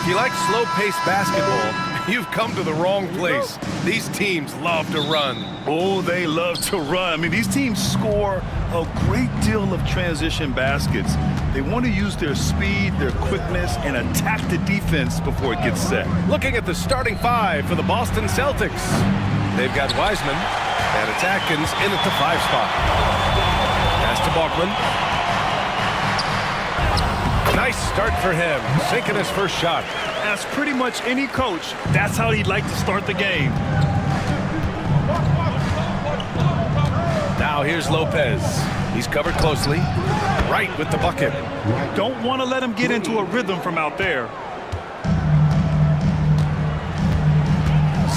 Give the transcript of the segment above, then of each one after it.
If you like slow-paced basketball, you've come to the wrong place. These teams love to run. Oh, they love to run. I mean, these teams score a great deal of transition baskets. They want to use their speed, their quickness, and attack the defense before it gets set. Looking at the starting five for the Boston Celtics. They've got Wiseman, and it's Atkins in at the 5 spot. Pass to Bachman. Nice start for him, sinking his first shot. As pretty much any coach, that's how he'd like to start the game. Now here's Lopez. He's covered closely. Right with the bucket. Don't want to let him get into a rhythm from out there.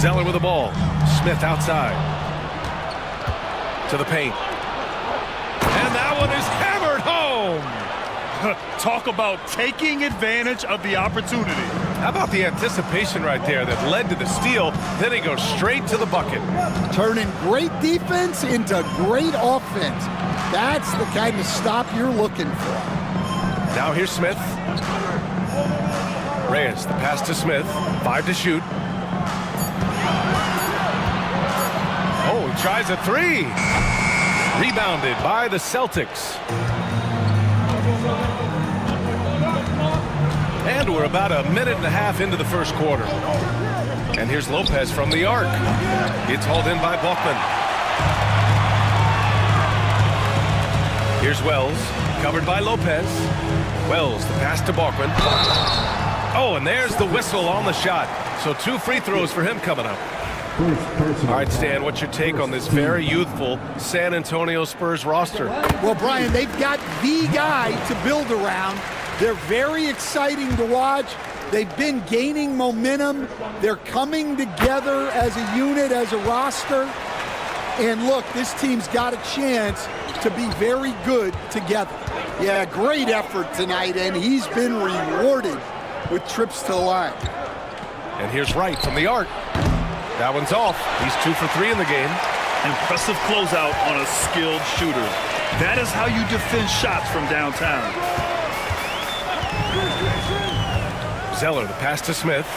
Zeller with the ball. Smith outside. To the paint. And that one is hammered home. Talk about taking advantage of the opportunity. How about the anticipation right there that led to the steal? Then he goes straight to the bucket. Turning great defense into great offense. That's the kind of stop you're looking for. Now here's Smith. Reyes, the pass to Smith. 5 to shoot. Oh, he tries a 3. Rebounded by the Celtics. And we're about a minute and a half into the first quarter. And here's Lopez from the arc. It's hauled in by Bachman. Here's Wells, covered by Lopez. Wells, the pass to Bachman. Oh, and there's the whistle on the shot. So 2 free throws for him coming up. All right, Stan, what's your take on this very youthful San Antonio Spurs roster? Well, Brian, they've got the guy to build around. They're very exciting to watch. They've been gaining momentum. They're coming together as a unit, as a roster. And look, this team's got a chance to be very good together. Yeah, great effort tonight, and he's been rewarded with trips to the line. And here's Wright from the arc. That one's off. He's 2 for 3 in the game. Impressive closeout on a skilled shooter. That is how you defend shots from downtown. Zeller, the pass to Smith.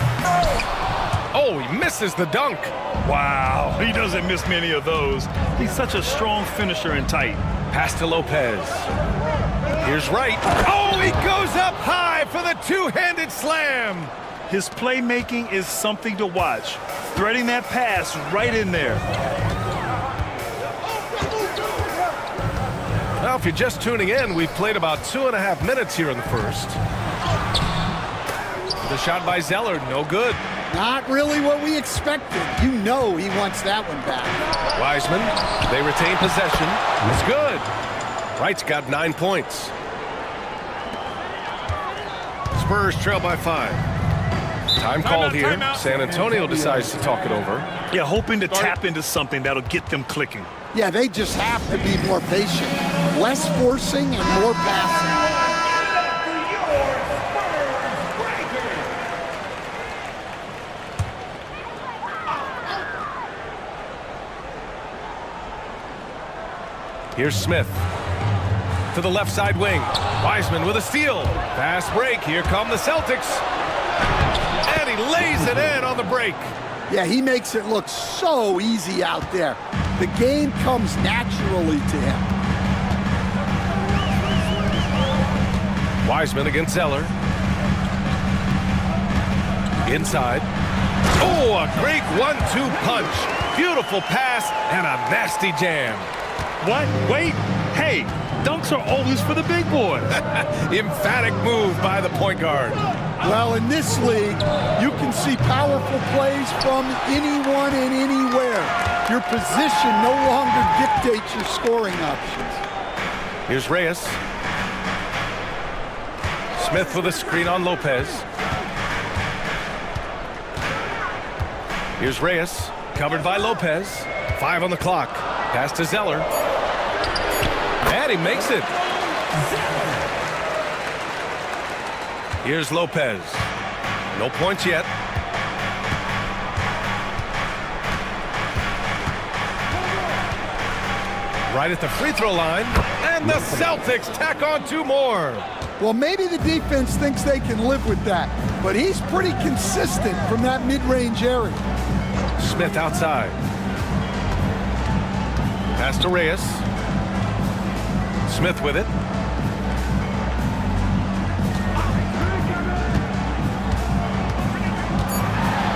Oh, he misses the dunk. Wow, he doesn't miss many of those. He's such a strong finisher and tight. Pass to Lopez. Here's Wright. Oh, he goes up high for the 2-handed slam. His playmaking is something to watch. Threading that pass right in there. Now, if you're just tuning in, we've played about 2.5 minutes here in the first. The shot by Zeller, no good. Not really what we expected. You know he wants that one back. Wiseman, they retain possession. It's good. Wright's got 9 points. Spurs trail by 5. Time called here. San Antonio decides to talk it over. Yeah, hoping to tap into something that'll get them clicking. Yeah, they just have to be more patient. Less forcing and more passing. Here's Smith to the left side wing. Wiseman with a steal. Fast break. Here come the Celtics. And he lays it in on the break. Yeah, he makes it look so easy out there. The game comes naturally to him. Wiseman against Zeller. Inside. Oh, a great 1-2 punch. Beautiful pass and a nasty jam. What? Wait. Hey, dunks are always for the big boys. Emphatic move by the point guard. Well, in this league, you can see powerful plays from anyone and anywhere. Your position no longer dictates your scoring options. Here's Reyes. Smith with a screen on Lopez. Here's Reyes, covered by Lopez. 5 on the clock. Pass to Zeller. And he makes it. Here's Lopez. No points yet. Right at the free throw line. And the Celtics tack on 2 more. Well, maybe the defense thinks they can live with that, but he's pretty consistent from that mid-range area. Smith outside. Pass to Reyes. Smith with it.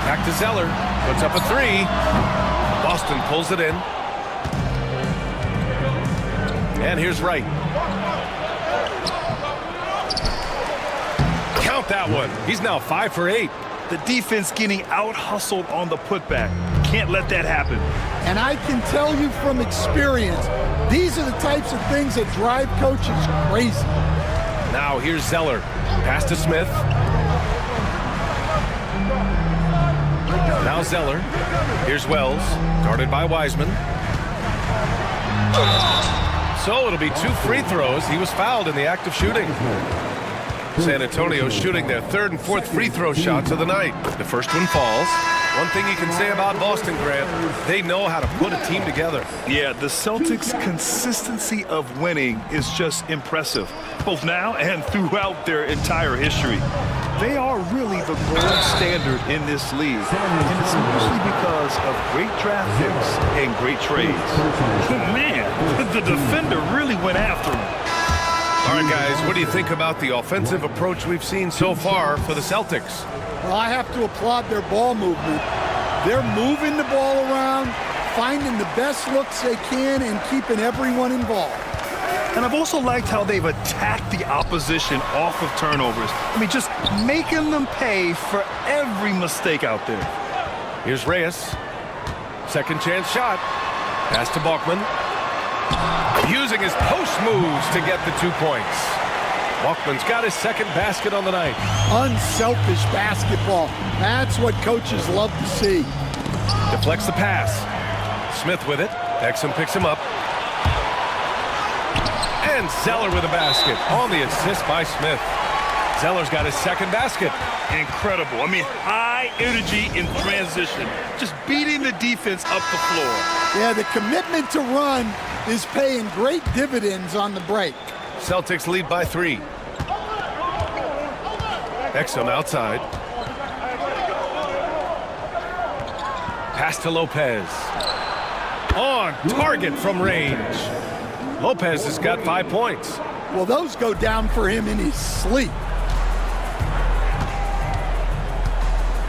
Back to Zeller. Puts up a three. Boston pulls it in. And here's Wright. Count that one. He's now 5 for 8. The defense getting out-hustled on the putback. Can't let that happen. And I can tell you from experience, these are the types of things that drive coaches crazy. Now here's Zeller. Pass to Smith. Now Zeller. Here's Wells. Guarded by Wiseman. So it'll be 2 free throws. He was fouled in the act of shooting. San Antonio shooting their 3rd and 4th free throw shots of the night. The first one falls. One thing you can say about Boston, Grant, they know how to put a team together. Yeah, the Celtics' consistency of winning is just impressive, both now and throughout their entire history. They are really the gold standard in this league, and it's mostly because of great draft picks and great trades. Man, the defender really went after him. All right, guys, what do you think about the offensive approach we've seen so far for the Celtics? Well, I have to applaud their ball movement. They're moving the ball around, finding the best looks they can, and keeping everyone involved. And I've also liked how they've attacked the opposition off of turnovers. I mean, just making them pay for every mistake out there. Here's Reyes. Second chance shot. Pass to Balkman. Using his post moves to get the 2 points. Balkman's got his second basket on the night. Unselfish basketball. That's what coaches love to see. Deflects the pass. Smith with it. Exum picks him up. And Zeller with a basket on the assist by Smith. Zeller's got his second basket. Incredible. I mean, high energy in transition. Just beating the defense up the floor. Yeah, the commitment to run is paying great dividends on the break. Celtics lead by 3. Exum outside. Pass to Lopez. On target from range. Lopez has got 5 points. Well, those go down for him in his sleep.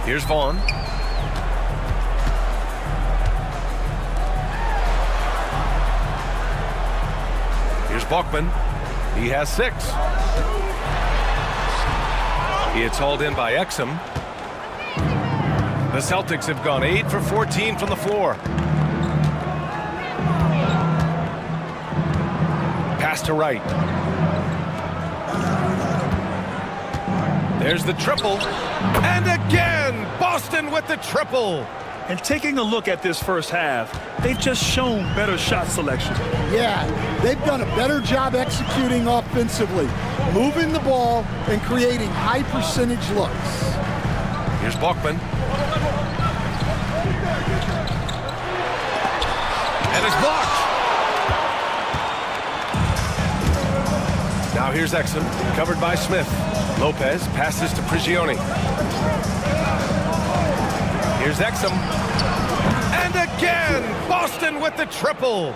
Here's Vaughn. Here's Balkman. He has 6. He gets hauled in by Exum. The Celtics have gone 8 for 14 from the floor. Pass to Wright. There's the triple. And again, Boston with the triple. And taking a look at this first half, they've just shown better shot selection. Yeah, they've done a better job executing offensively, moving the ball and creating high percentage looks. Here's Balkman. And it's blocked. Now here's Exum, covered by Smith. Lopez passes to Prigioni. Here's Exum. And again, Boston with the triple.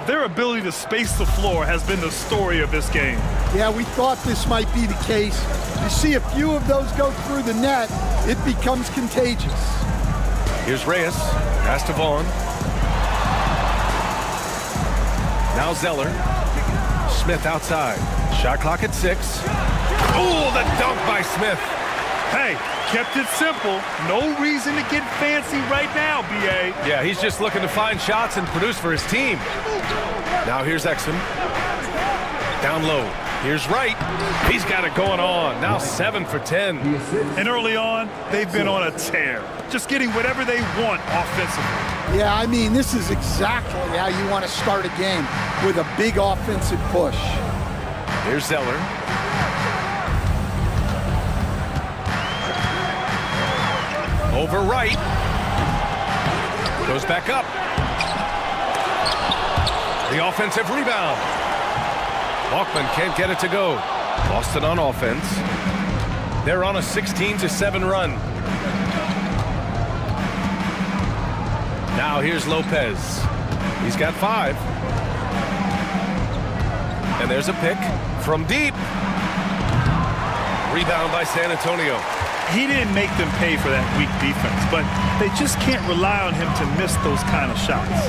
Their ability to space the floor has been the story of this game. Yeah, we thought this might be the case. You see a few of those go through the net, it becomes contagious. Here's Reyes. Pass to Vaughn. Now Zeller. Smith outside. Shot clock at 6. Oh, the dunk by Smith. Hey, kept it simple. No reason to get fancy right now, B.A. Yeah, he's just looking to find shots and produce for his team. Now here's Exum. Down low. Here's Wright. He's got it going on. Now 7 for 10. And early on, they've been on a tear. Just getting whatever they want offensively. Yeah, I mean, this is exactly how you want to start a game, with a big offensive push. Here's Zeller. Over Wright. Goes back up. The offensive rebound. Balkman can't get it to go. Boston on offense. They're on a 16-7 run. Now here's Lopez. He's got 5. And there's a pick from deep. Rebound by San Antonio. He didn't make them pay for that weak defense, but they just can't rely on him to miss those kind of shots.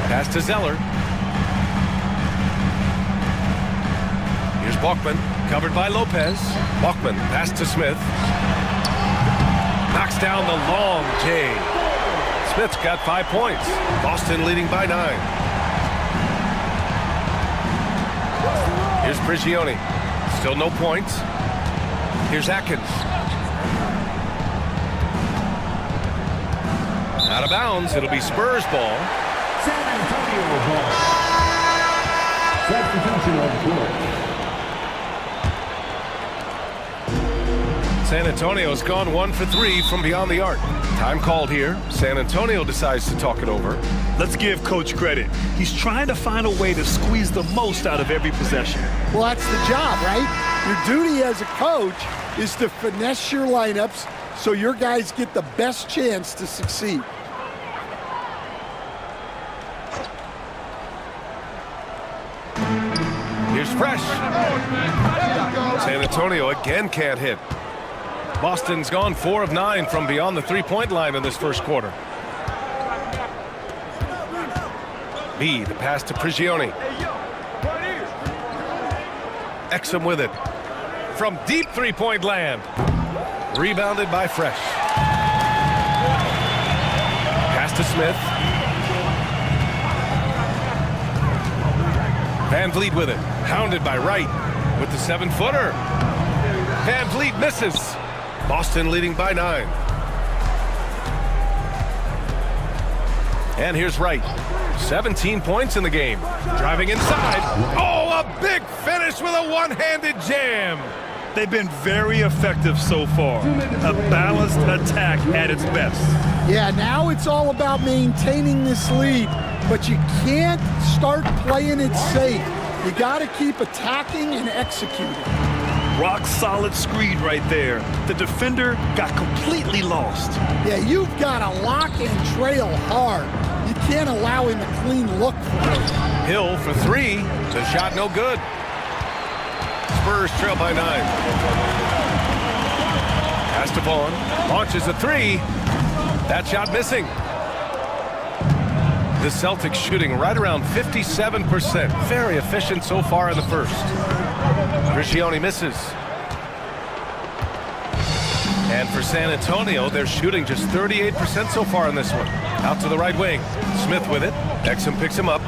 Pass to Zeller. Here's Bachman, covered by Lopez. Bachman, pass to Smith. Knocks down the long J. Smith's got 5 points. Boston leading by 9. Here's Prigioni. Still no points. Here's Atkins. Out of bounds. It'll be Spurs ball. San Antonio ball. Substitution on the court. San Antonio's gone 1 for 3 from beyond the arc. Time called here. San Antonio decides to talk it over. Let's give Coach credit. He's trying to find a way to squeeze the most out of every possession. Well, that's the job, right? Your duty as a coach is to finesse your lineups so your guys get the best chance to succeed. Here's Fresh. San Antonio again can't hit. Boston's gone 4 of 9 from beyond the three-point line in this first quarter. B, the pass to Prigioni. Exum with it. From deep three-point land. Rebounded by Fresh. Pass to Smith. Van Vliet with it. Hounded by Wright with the 7-footer. Van Vliet misses. Boston leading by 9. And here's Wright. 17 points in the game. Driving inside. Oh, a big finish with a one-handed jam. They've been very effective so far. A balanced attack at its best. Yeah, now it's all about maintaining this lead, but you can't start playing it safe. You got to keep attacking and executing. Rock solid screen right there. The defender got completely lost. Yeah, you've got to lock and trail hard. You can't allow him a clean look for it. Hill for 3. The shot no good. Spurs trail by 9. Pass to Vaughn. Launches a 3. That shot missing. The Celtics shooting right around 57%. Very efficient so far in the first. Prigioni misses. And for San Antonio, they're shooting just 38% so far in this one. Out to the right wing. Smith with it. Exum picks him up.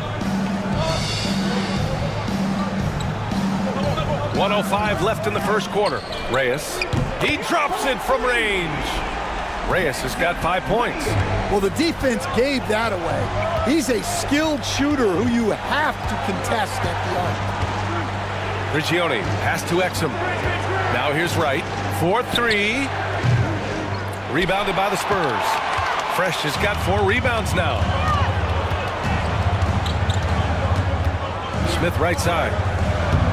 1:05 left in the first quarter. Reyes. He drops it from range. Reyes has got 5 points. Well, the defense gave that away. He's a skilled shooter who you have to contest at the arc. Prigioni, pass to Exum. Now here's Wright. 4-3. Rebounded by the Spurs. Fresh has got 4 rebounds now. Smith right side.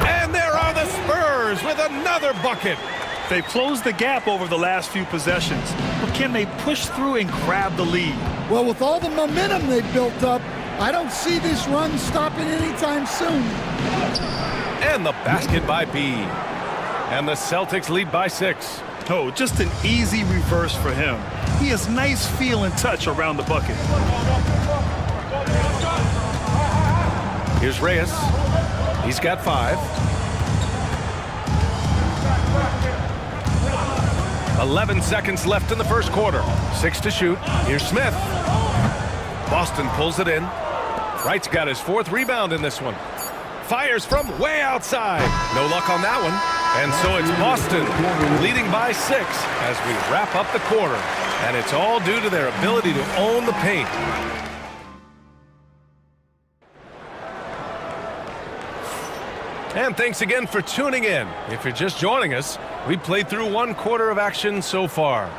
And there are the Spurs with another bucket. They've closed the gap over the last few possessions, but can they push through and grab the lead? Well, with all the momentum they've built up, I don't see this run stopping anytime soon. And the basket by B. And the Celtics lead by 6. Oh, just an easy reverse for him. He has nice feel and touch around the bucket. Here's Reyes. He's got 5. 11 seconds left in the first quarter. 6 to shoot. Here's Smith. Boston pulls it in. Wright's got his 4th rebound in this one. Fires from way outside. No luck on that one. And so it's Boston leading by 6 as we wrap up the quarter. And it's all due to their ability to own the paint. And thanks again for tuning in. If you're just joining us, we played through 1 quarter of action so far.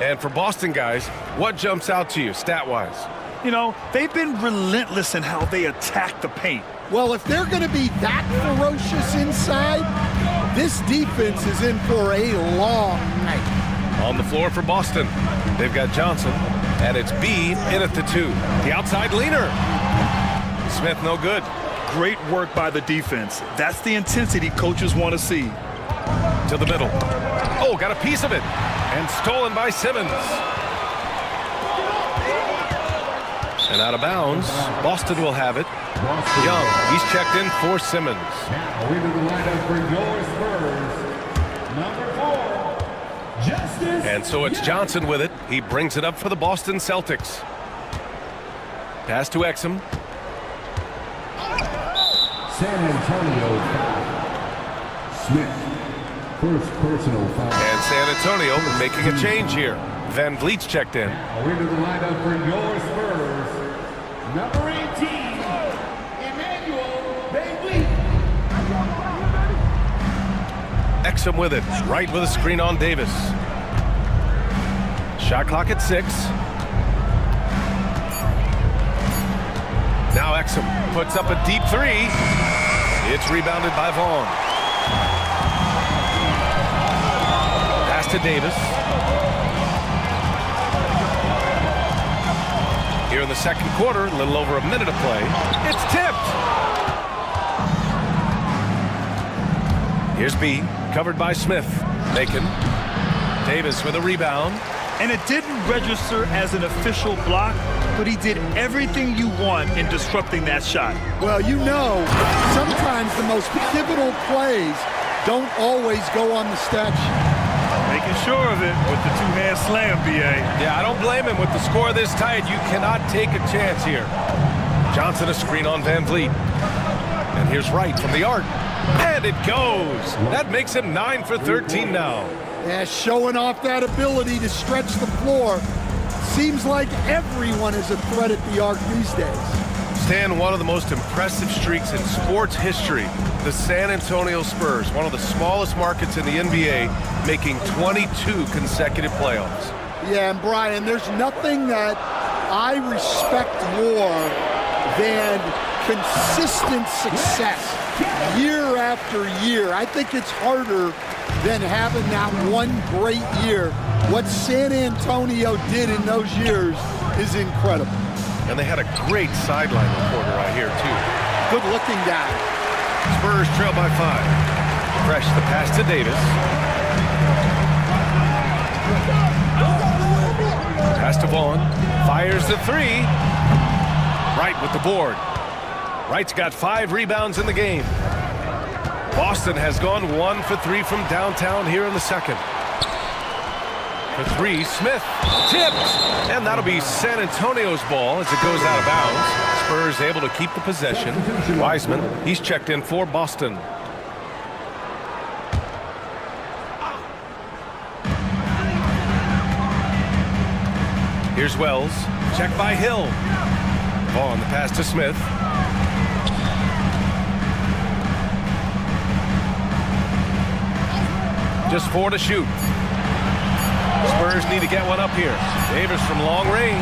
And for Boston guys, what jumps out to you stat-wise? You know, they've been relentless in how they attack the paint. Well, if they're going to be that ferocious inside, This defense is in for a long night. On the floor for Boston, they've got Johnson, and it's B in at the 2. The outside leaner. Smith no good. Great work by the defense. That's the intensity coaches want to see. To the middle. Oh, got a piece of it. And stolen by Simmons. And out of bounds. Boston will have it. Young, he's checked in for Simmons. Now into the lineup for your Spurs, number 4, Justice. And so it's Johnson with it. He brings it up for the Boston Celtics. Pass to Exum. San Antonio foul. Smith, first personal foul. And San Antonio making a change here. Van Vliet's checked in. Now into the lineup for your Spurs, number 18, Emmanuel Bailey. Exum with it. Right with a screen on Davis. Shot clock at 6. Now Exum puts up a deep 3. It's rebounded by Vaughn. Pass to Davis. Here in the second quarter, a little over a minute of play. It's tipped. Here's B, covered by Smith. Macon. Davis with a rebound. And it didn't register as an official block, but he did everything you want in disrupting that shot. Well, you know, sometimes the most pivotal plays don't always go on the stat sheet. Making sure of it with the two-hand slam, B.A. Yeah, I don't blame him. With the score this tight, you cannot take a chance here. Johnson a screen on Van Vliet. And here's Wright from the arc. And it goes. That makes him 9 for 13 now. Yeah, showing off that ability to stretch the floor. Seems like everyone is a threat at the arc these days. Stan, one of the most impressive streaks in sports history. The San Antonio Spurs, one of the smallest markets in the NBA, making 22 consecutive playoffs. Yeah, and Brian, there's nothing that I respect more than consistent success year after year. I think it's harder than having that one great year. What San Antonio did in those years is incredible. And they had a great sideline reporter right here, too. Good looking guy. Spurs trail by 5. Fresh the pass to Davis. Pass to Vaughn. Fires the 3. Wright with the board. Wright's got 5 rebounds in the game. Boston has gone 1 for 3 from downtown here in the second. For 3, Smith tipped, and that'll be San Antonio's ball as it goes out of bounds. Spurs able to keep the possession. Wiseman, he's checked in for Boston. Here's Wells, checked by Hill. Vaughn, the pass to Smith. Just 4 to shoot. Spurs need to get one up here. Davis from long range.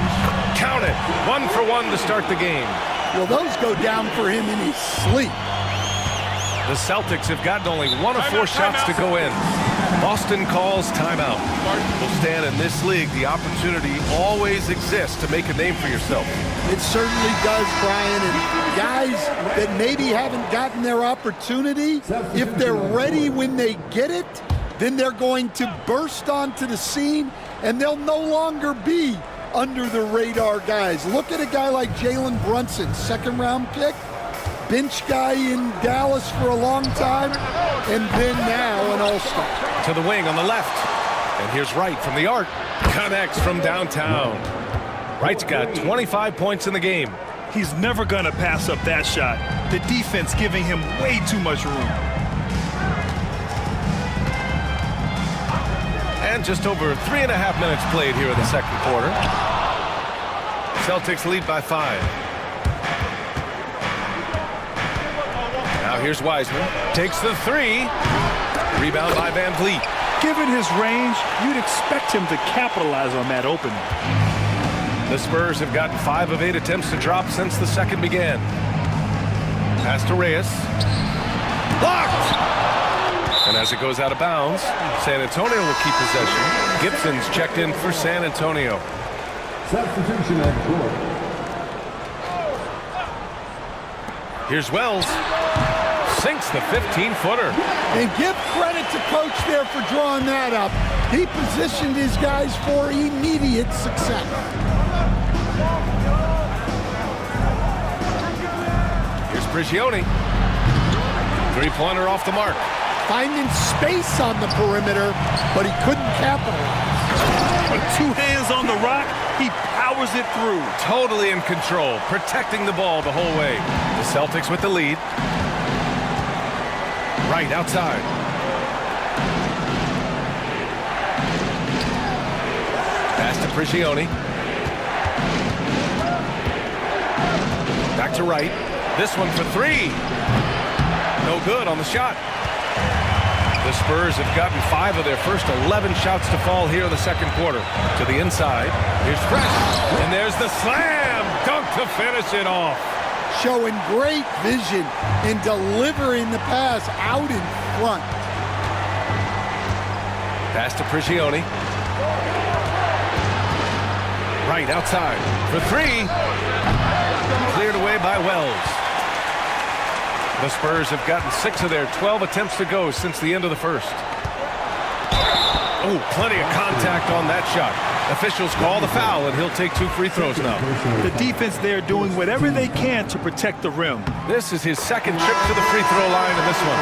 Count it. 1 for 1 to start the game. Well, those go down for him in his sleep. The Celtics have gotten only 1 of 4 shots to go in. Boston calls timeout. Well, Stan, in this league, the opportunity always exists to make a name for yourself. It certainly does, Brian. And guys that maybe haven't gotten their opportunity, if they're ready when they get it, then they're going to burst onto the scene, and they'll no longer be under the radar guys. Look at a guy like Jalen Brunson, second-round pick, bench guy in Dallas for a long time, and then now an all-star. To the wing on the left. And here's Wright from the arc. Connects from downtown. Wright's got 25 points in the game. He's never going to pass up that shot. The defense giving him way too much room. And just over 3.5 minutes played here in the second quarter. Celtics lead by 5. Now here's Wiseman. Takes the 3. Rebound by Van Vliet. Given his range, you'd expect him to capitalize on that opening. The Spurs have gotten 5 of 8 attempts to drop since the second began. Pass to Reyes. Blocked! And as it goes out of bounds, San Antonio will keep possession. Gibson's checked in for San Antonio. Substitution at court. Here's Wells. Sinks the 15-footer. And give credit to coach there for drawing that up. He positioned his guys for immediate success. Here's Prigioni. Three-pointer off the mark. Finding space on the perimeter, but he couldn't capitalize. With two hands on the rock, he powers it through. Totally in control, protecting the ball the whole way. The Celtics with the lead. Right outside. Pass to Prigioni. Back to Wright. This one for three. No good on the shot. The Spurs have gotten 5 of their first 11 shots to fall here in the second quarter. To the inside. Here's Fresh. And there's the slam dunk to finish it off. Showing great vision in delivering the pass out in front. Pass to Prigioni. Right outside for three. Cleared away by Wells. The Spurs have gotten 6 of their 12 attempts to go since the end of the first. Oh, plenty of contact on that shot. Officials call the foul, and he'll take 2 free throws now. The defense there doing whatever they can to protect the rim. This is his second trip to the free throw line in this one.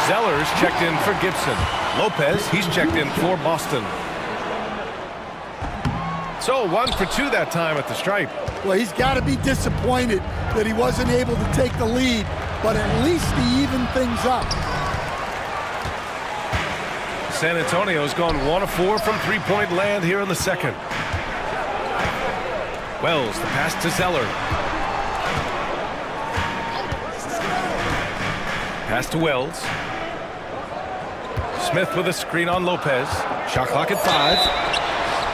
Zeller's checked in for Gibson. Lopez, he's checked in for Boston. So 1 for 2 that time at the stripe. Well, he's got to be disappointed that he wasn't able to take the lead, but at least he evened things up. San Antonio's gone 1 of 4 from three-point land here in the second. Wells, the pass to Zeller. Pass to Wells. Smith with a screen on Lopez. Shot clock at 5.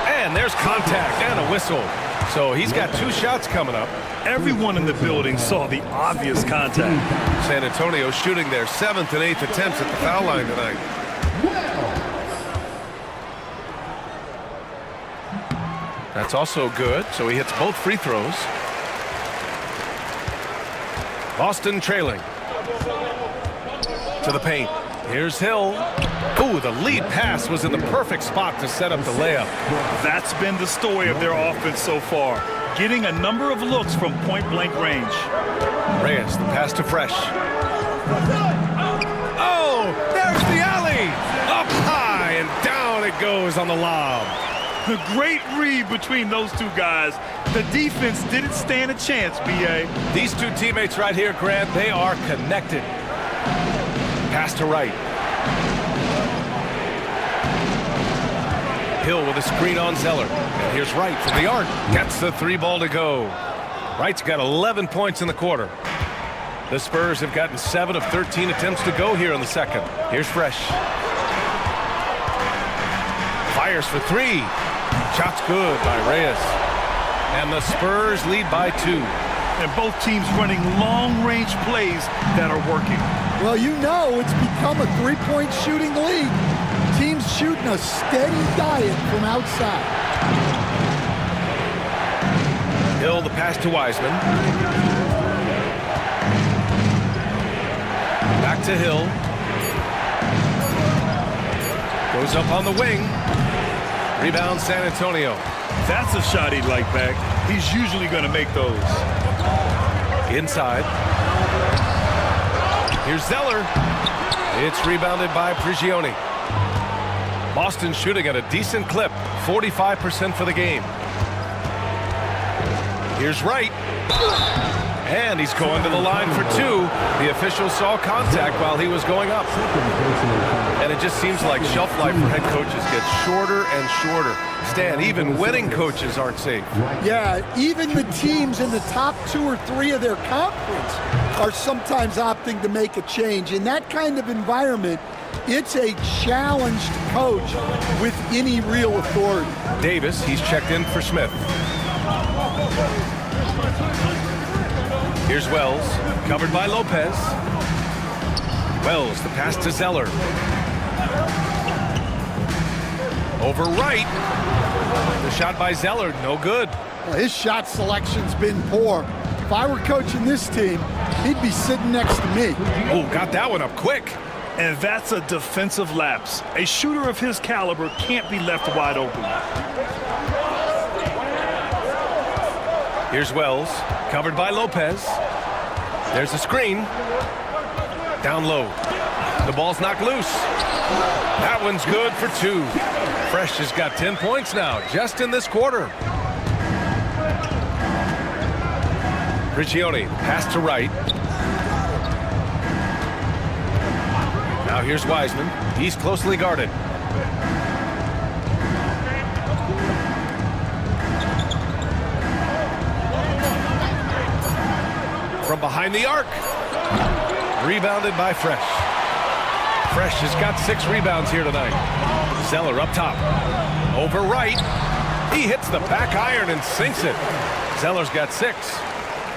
And there's contact and a whistle. So he's got 2 shots coming up. Everyone in the building saw the obvious contact. San Antonio shooting their 7th and 8th attempts at the foul line tonight. That's also good, so he hits both free throws. Boston trailing. To the paint. Here's Hill. Ooh, the lead pass was in the perfect spot to set up the layup. That's been the story of their offense so far. Getting a number of looks from point-blank range. Reyes, the pass to Fresh. Oh, there's the alley. Up high and down it goes on the lob. A great read between those two guys. The defense didn't stand a chance, B.A. These 2 teammates right here, Grant, they are connected. Pass to Wright. Hill with a screen on Zeller. And here's Wright from the arc. Gets the 3 ball to go. Wright's got 11 points in the quarter. The Spurs have gotten 7 of 13 attempts to go here in the second. Here's Fresh. Fires for 3. Shot's good by Reyes. And the Spurs lead by 2. And both teams running long-range plays that are working. Well, you know it's become a 3-point shooting league. Teams shooting a steady diet from outside. Hill, the pass to Wiseman. Back to Hill. Goes up on the wing. Rebound San Antonio. That's a shot he'd like back. He's usually going to make those. Inside. Here's Zeller. It's rebounded by Prigioni. Boston shooting at a decent clip, 45% for the game. Here's Wright. And he's going to the line for 2. The official saw contact while he was going up. And it just seems like shelf life for head coaches gets shorter and shorter. Stan, even winning coaches aren't safe. Yeah, even the teams in the top 2 or 3 of their conference are sometimes opting to make a change. In that kind of environment, it's a challenge to coach with any real authority. Davis, he's checked in for Smith. Here's Wells, covered by Lopez. Wells, the pass to Zeller. Over right. The shot by Zeller, no good. Well, his shot selection's been poor. If I were coaching this team, he'd be sitting next to me. Oh, got that one up quick. And that's a defensive lapse. A shooter of his caliber can't be left wide open. Here's Wells, covered by Lopez. There's a screen. Down low. The ball's knocked loose. That one's good for 2. Fresh has got 10 points now, just in this quarter. Prigioni, pass to right. Now here's Wiseman. He's closely guarded. From behind the arc. Rebounded by Fresh. Fresh has got 6 rebounds here tonight. Zeller up top. Over right. He hits the back iron and sinks it. Zeller's got 6.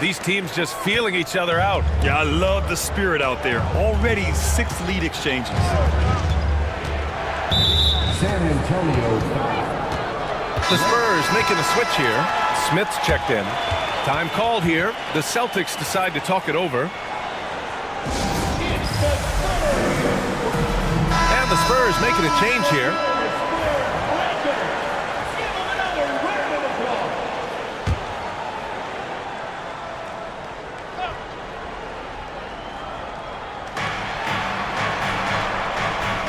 These teams just feeling each other out. Yeah, I love the spirit out there. Already 6 lead exchanges. San Antonio foul. The Spurs making a switch here. Smith's checked in. Time called here. The Celtics decide to talk it over. And the Spurs making a change here.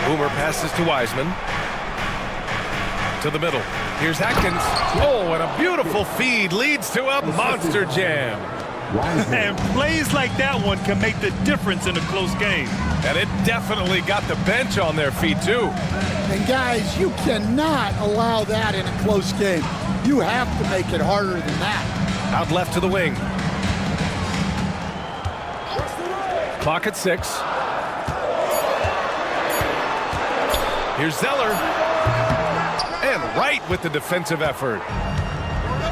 Boomer passes to Wiseman. To the middle. Here's Atkins. Oh, and a beautiful feed leads to a monster jam. And plays like that one can make the difference in a close game. And it definitely got the bench on their feet, too. And guys, you cannot allow that in a close game. You have to make it harder than that. Out left to the wing. Clock at 6. Here's Zeller. And right with the defensive effort.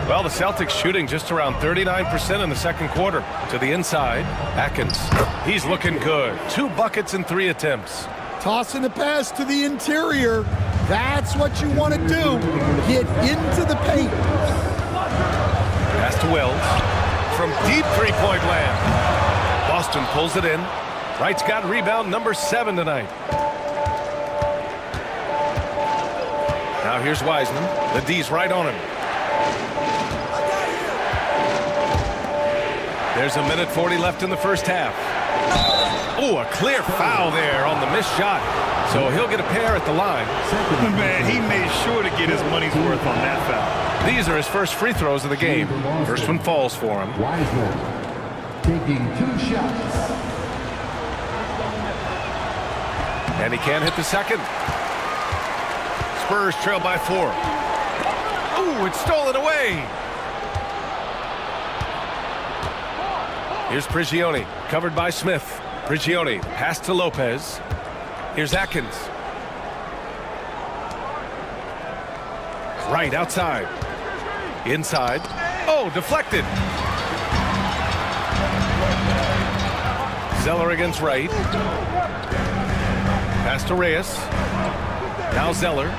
Well, the Celtics shooting just around 39% in the second quarter. To the inside, Atkins. He's looking good. 2 buckets in 3 attempts. Tossing the pass to the interior. That's what you want to do. Get into the paint. Pass to Wells. From deep three-point land. Boston pulls it in. Wright's got rebound number 7 tonight. Now here's Wiseman. The D's right on him. There's a minute 40 left in the first half. Oh, a clear foul there on the missed shot. So he'll get a pair at the line. Man, he made sure to get his money's worth on that foul. These are his first free throws of the game. First one falls for him. Wiseman taking 2 shots. And he can't hit the second. Spurs trail by 4. Ooh, it's stolen away. Here's Prigioni, covered by Smith. Prigioni, pass to Lopez. Here's Atkins. Right outside. Inside. Oh, deflected. Zeller against Wright. Pass to Reyes. Now Zeller.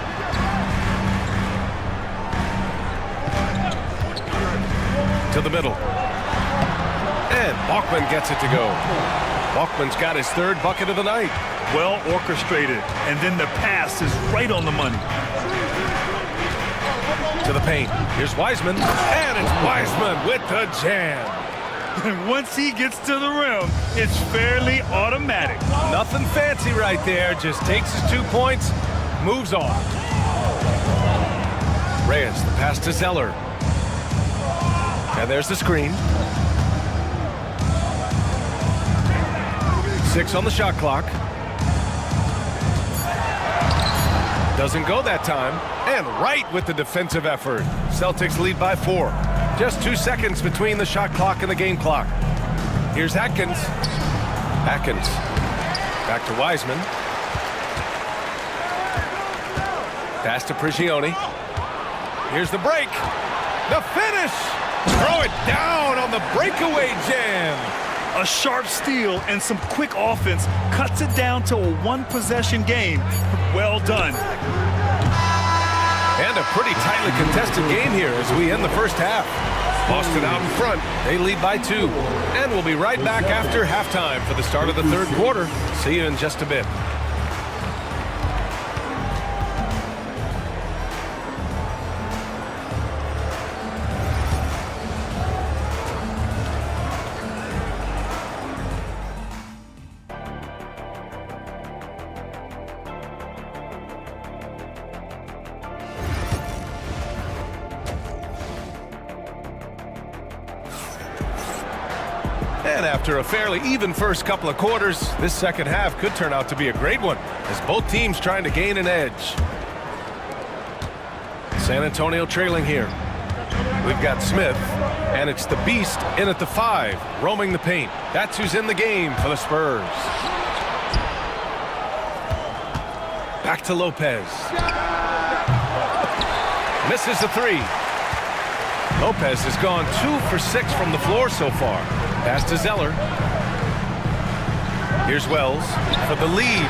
To the middle. And Bachman gets it to go. Bachman's got his 3rd bucket of the night. Well orchestrated. And then the pass is right on the money. To the paint. Here's Wiseman. And it's Wiseman with the jam. And once he gets to the rim, it's fairly automatic. Nothing fancy right there. Just takes his 2 points, moves on. Reyes, the pass to Zeller. And there's the screen. 6 on the shot clock. Doesn't go that time. And right with the defensive effort. Celtics lead by 4. Just 2 seconds between the shot clock and the game clock. Here's Atkins. Atkins. Back to Wiseman. Pass to Prigioni. Here's the break. The finish. Throw it down on the breakaway jam. A sharp steal and some quick offense cuts it down to a one-possession game. Well done. And a pretty tightly contested game here as we end the first half. Boston out in front. They lead by 2. And we'll be right back after halftime for the start of the third quarter. See you in just a bit. And after a fairly even first couple of quarters, this second half could turn out to be a great one as both teams trying to gain an edge. San Antonio trailing here. We've got Smith, and it's the Beast in at the 5, roaming the paint. That's who's in the game for the Spurs. Back to Lopez. Misses the 3. Lopez has gone 2 for 6 from the floor so far. Pass to Zeller. Here's Wells for the lead.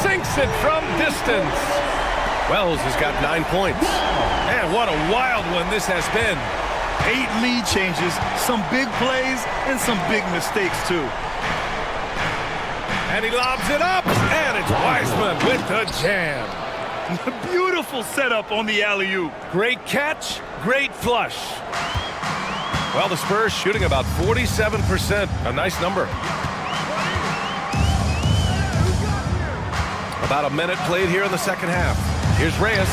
Sinks it from distance. Wells has got 9 points. And what a wild one this has been. 8 lead changes, some big plays, and some big mistakes, too. And he lobs it up. And it's Wiseman with the jam. Beautiful setup on the alley-oop. Great catch, great flush. Well, the Spurs shooting about 47%. A nice number. About a minute played here in the second half. Here's Reyes.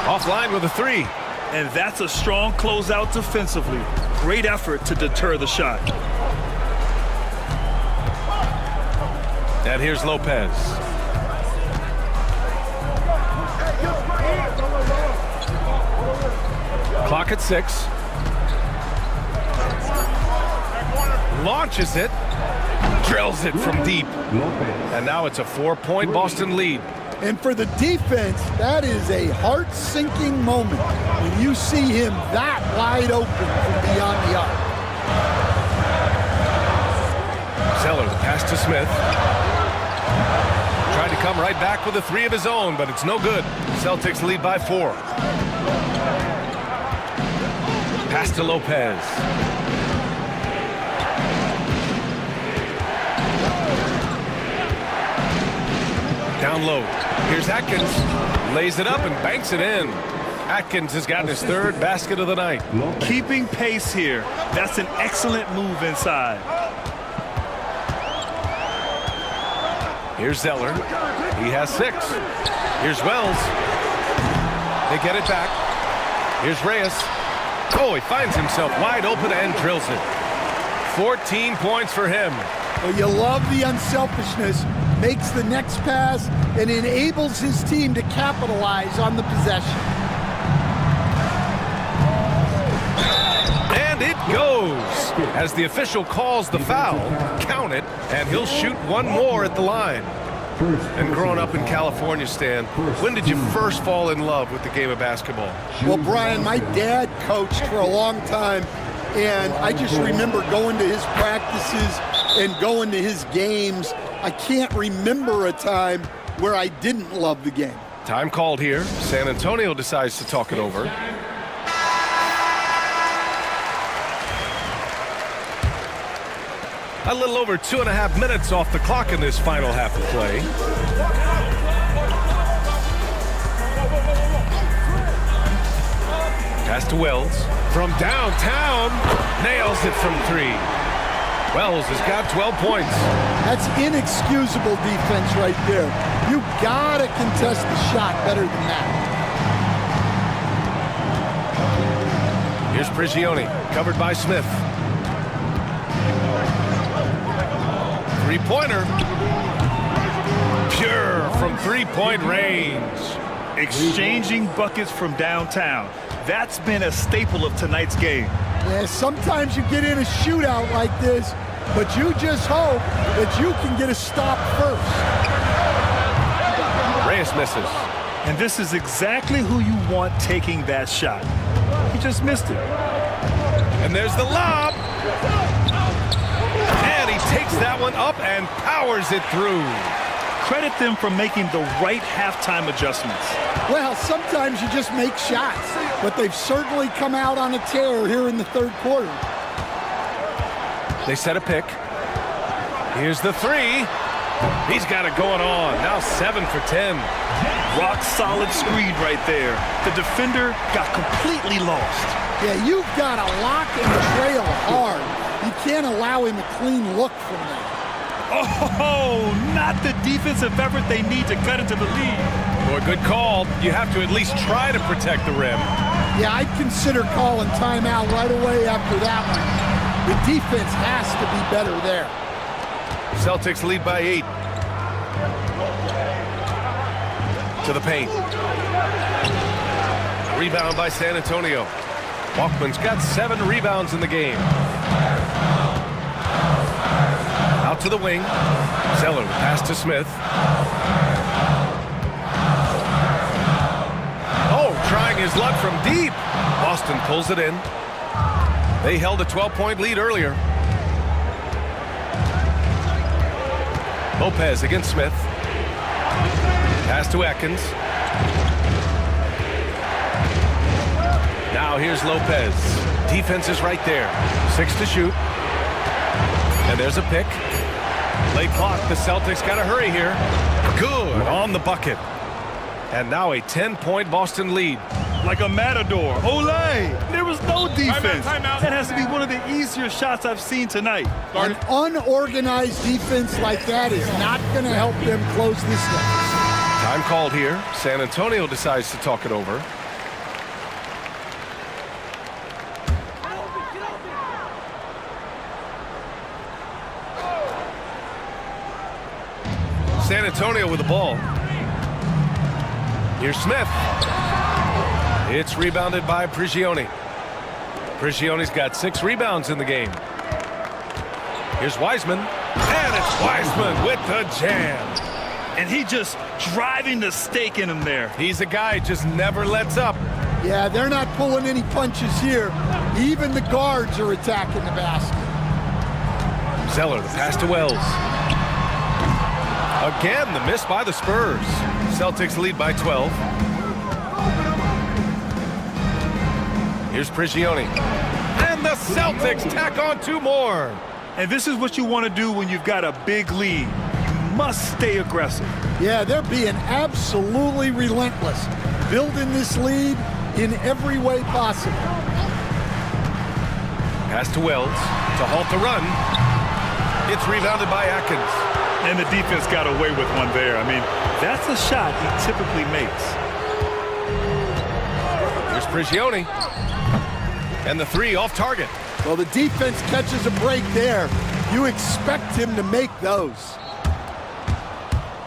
Offline with a 3. And that's a strong closeout defensively. Great effort to deter the shot. And here's Lopez. Clock at 6. Launches it. Drills it from deep. And now it's a 4-point Boston lead. And for the defense, that is a heart-sinking moment when you see him that wide open from beyond the arc. Zeller, the pass to Smith. Tried to come right back with a 3 of his own, but it's no good. Celtics lead by 4. Pass to Lopez. Down low. Here's Atkins. Lays it up and banks it in. Atkins has gotten his 3rd basket of the night. Keeping pace here. That's an excellent move inside. Here's Zeller. He has 6. Here's Wells. They get it back. Here's Reyes. Oh, he finds himself wide open and drills it. 14 points for him. Well, you love the unselfishness. Makes the next pass and enables his team to capitalize on the possession. And it goes. As the official calls the foul, count it, and he'll shoot one more at the line. And growing up in California, Stan, when did you first fall in love with the game of basketball? Well, Brian, my dad coached for a long time, and I just remember going to his practices and going to his games. I can't remember a time where I didn't love the game. Time called here. San Antonio decides to talk it over. A little over 2.5 minutes off the clock in this final half of play. Pass to Wells. From downtown, nails it from 3. Wells has got 12 points. That's inexcusable defense right there. You gotta contest the shot better than that. Here's Prigioni, covered by Smith. 3-pointer. Pure from 3-point range. Exchanging buckets from downtown. That's been a staple of tonight's game. Yeah, sometimes you get in a shootout like this, but you just hope that you can get a stop first. Reyes misses. And this is exactly who you want taking that shot. He just missed it. And there's the lob. takes that one up and powers it through. Credit them for making the right halftime adjustments. Well, sometimes you just make shots, but they've certainly come out on a tear here in the third quarter. They set a pick. Here's the three. He's got it going on. Now 7 for 10. Rock solid screen right there. The defender got completely lost. Yeah, you've got to lock and trail hard. You can't allow him a clean look from that. Oh, not the defensive effort they need to cut into the lead. Boy, good call. You have to at least try to protect the rim. Yeah, I'd consider calling timeout right away after that one. The defense has to be better there. Celtics lead by 8. To the paint. Rebound by San Antonio. Walkman's got 7 rebounds in the game. Out to the wing. Zeller pass to Smith. Oh, trying his luck from deep. Boston pulls it in. They held a 12-point lead earlier. Lopez against Smith. Pass to Atkins. Now here's Lopez. Defense is right there. 6 to shoot. And there's a pick. Late clock. The Celtics got to hurry here. Good on the bucket. And now a 10-point Boston lead. Like a matador. Olay! There was no defense. Timeout. That has to be one of the easier shots I've seen tonight. An unorganized defense like that is not going to help them close this deficit. Time called here. San Antonio decides to talk it over. San Antonio with the ball. Here's Smith. It's rebounded by Prigioni. Prigione's got 6 rebounds in the game. Here's Wiseman. And it's Wiseman with the jam. And he just driving the stake in him there. He's a guy just never lets up. Yeah, they're not pulling any punches here. Even the guards are attacking the basket. Zeller, the pass to Wells. Again, the miss by the Spurs. Celtics lead by 12. Here's Prigioni. And the Celtics tack on 2 more. And this is what you want to do when you've got a big lead. You must stay aggressive. Yeah, they're being absolutely relentless, building this lead in every way possible. Pass to Wells to halt the run. It's rebounded by Atkins. And the defense got away with one there. I mean, that's a shot he typically makes. Here's Prigioni. And the 3 off target. Well, the defense catches a break there. You expect him to make those.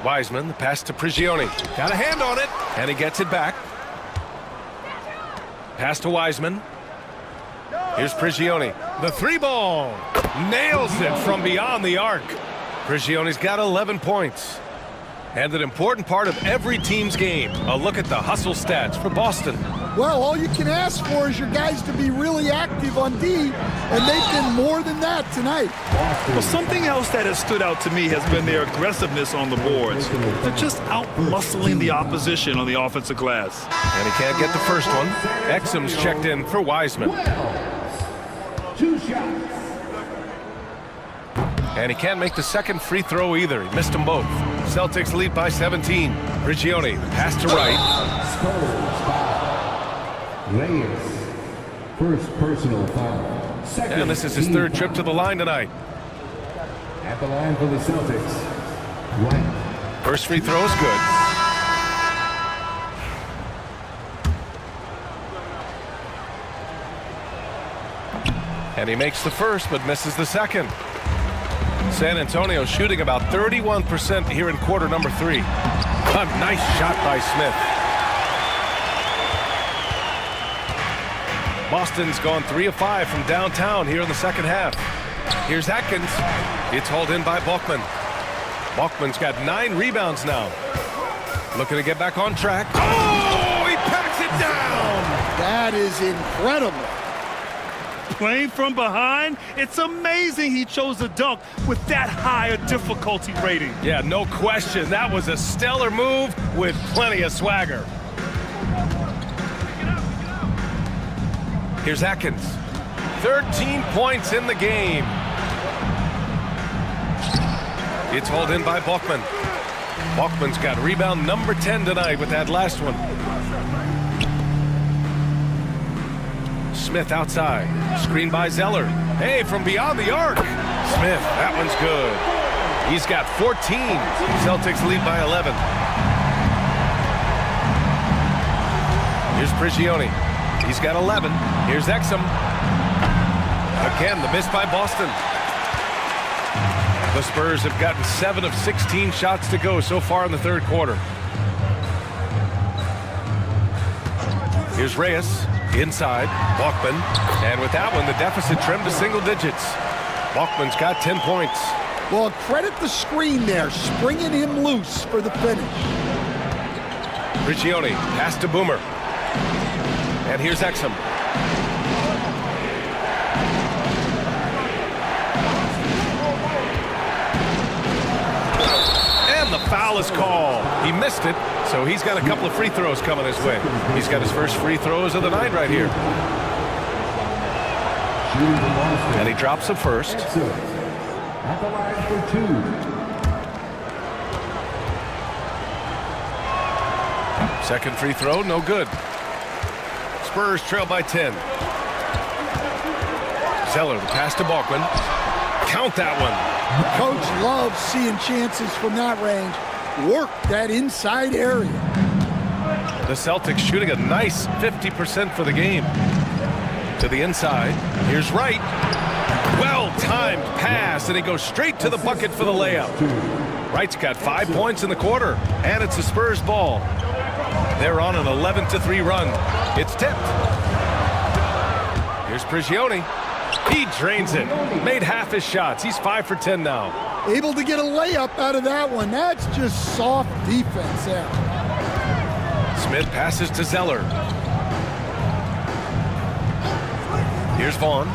Wiseman, the pass to Prigioni. Got a hand on it, and he gets it back. Pass to Wiseman. Here's Prigioni. The 3-ball. Nails it from beyond the arc. Prigioni's got 11 points. And an important part of every team's game. A look at the hustle stats for Boston. Well, all you can ask for is your guys to be really active on D, and they've been more than that tonight. Well, something else that has stood out to me has been their aggressiveness on the boards. They're just out-muscling the opposition on the offensive glass. And he can't get the first one. Exum's checked in for Wiseman. 2 shots. And he can't make the second free throw either. He missed them both. Celtics lead by 17. Prigioni, pass to right. Reyes, first personal foul. Second, And this is his 3rd trip to the line tonight. At the line for the Celtics, White. First free throw is good. And he makes the first, but misses the second. San Antonio shooting about 31% here in quarter number 3. A nice shot by Smith. Boston's gone 3 of 5 from downtown here in the second half. Here's Atkins. It's hauled in by Balkman. Balkman's got 9 rebounds now. Looking to get back on track. Oh, he packs it down! That is incredible. Playing from behind, it's amazing he chose a dunk with that high a difficulty rating. Yeah, no question. That was a stellar move with plenty of swagger. Here's Atkins. 13 points in the game. It's hauled in by Bachman. Bachman's got rebound number 10 tonight with that last one. Smith outside. Screen by Zeller. Hey, from beyond the arc. Smith, that one's good. He's got 14. Celtics lead by 11. Here's Prigioni. He's got 11. Here's Exum. Again, the miss by Boston. The Spurs have gotten 7 of 16 shots to go so far in the third quarter. Here's Reyes. Inside, Bachman. And with that one, the deficit trimmed to single digits. Bachman's got 10 points. Well, credit the screen there, springing him loose for the finish. Prigioni, pass to Boomer. And here's Exum. And the foul is called. He missed it, so he's got a couple of free throws coming his way. He's got his first free throws of the night right here. And he drops the first. At the line for 2. Second free throw, no good. Spurs trail by 10. Zeller, the pass to Bachman. Count that one. Coach loves seeing chances from that range. Work that inside area. The Celtics shooting a nice 50% for the game. To the inside. Here's Wright. Well-timed pass, and he goes straight to the bucket for the layup. Wright's got 5 points in the quarter, and it's the Spurs ball. They're on an 11-3 run. It's tipped. Here's Prigioni. He drains it. Made half his shots. He's 5 for 10 now. Able to get a layup out of that one. That's just soft defense there. Smith passes to Zeller. Here's Vaughn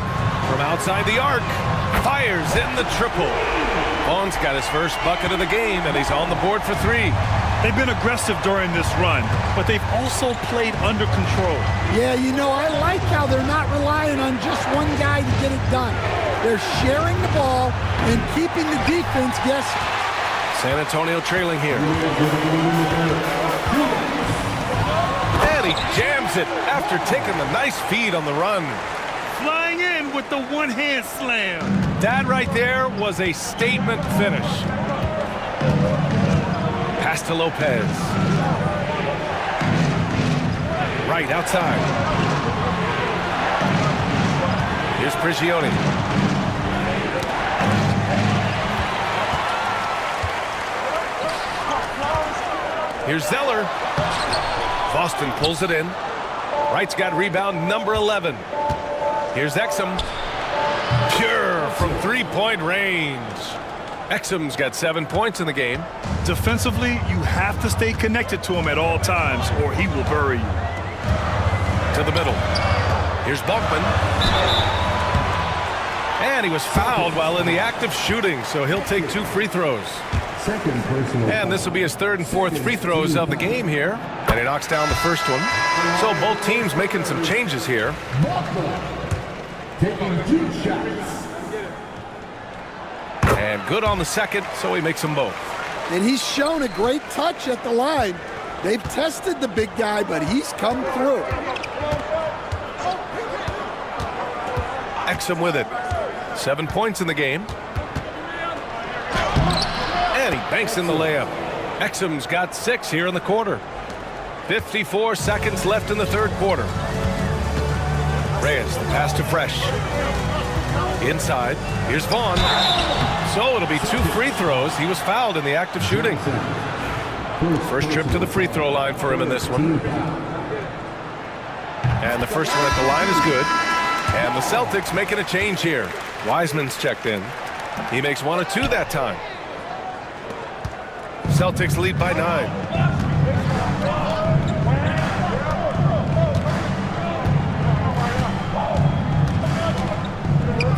from outside the arc. Fires in the triple. Vaughn's got his first bucket of the game, and he's on the board for 3. They've been aggressive during this run, but they've also played under control. Yeah, you know, I like how they're not relying on just one guy to get it done. They're sharing the ball and keeping the defense guessing. San Antonio trailing here. And he jams it after taking the nice feed on the run. Flying in with the one-hand slam. That right there was a statement finish. Pass to Lopez. Right outside. Here's Prigioni. Here's Zeller. Boston pulls it in. Wright's got rebound number 11. Here's Exum. Pure from three-point range. Exum's got 7 points in the game. Defensively, you have to stay connected to him at all times, or he will bury you. To the middle. Here's Bachman. And he was fouled while in the act of shooting, so he'll take 2 free throws. Second personal. And this will be his 3rd and 4th free throws of the game here. And he knocks down the first one. So both teams making some changes here. Taking 2 shots. And good on the second, so he makes them both. And he's shown a great touch at the line. They've tested the big guy, but he's come through. Exum with it. 7 points in the game. And he banks in the layup. Exum's got 6 here in the quarter. 54 seconds left in the third quarter. Reyes, the pass to Fresh. Inside. Here's Vaughn. So it'll be 2 free throws. He was fouled in the act of shooting. First trip to the free throw line for him in this one. And the first one at the line is good. And the Celtics making a change here. Wiseman's checked in. He makes 1 of 2 that time. Celtics lead by 9.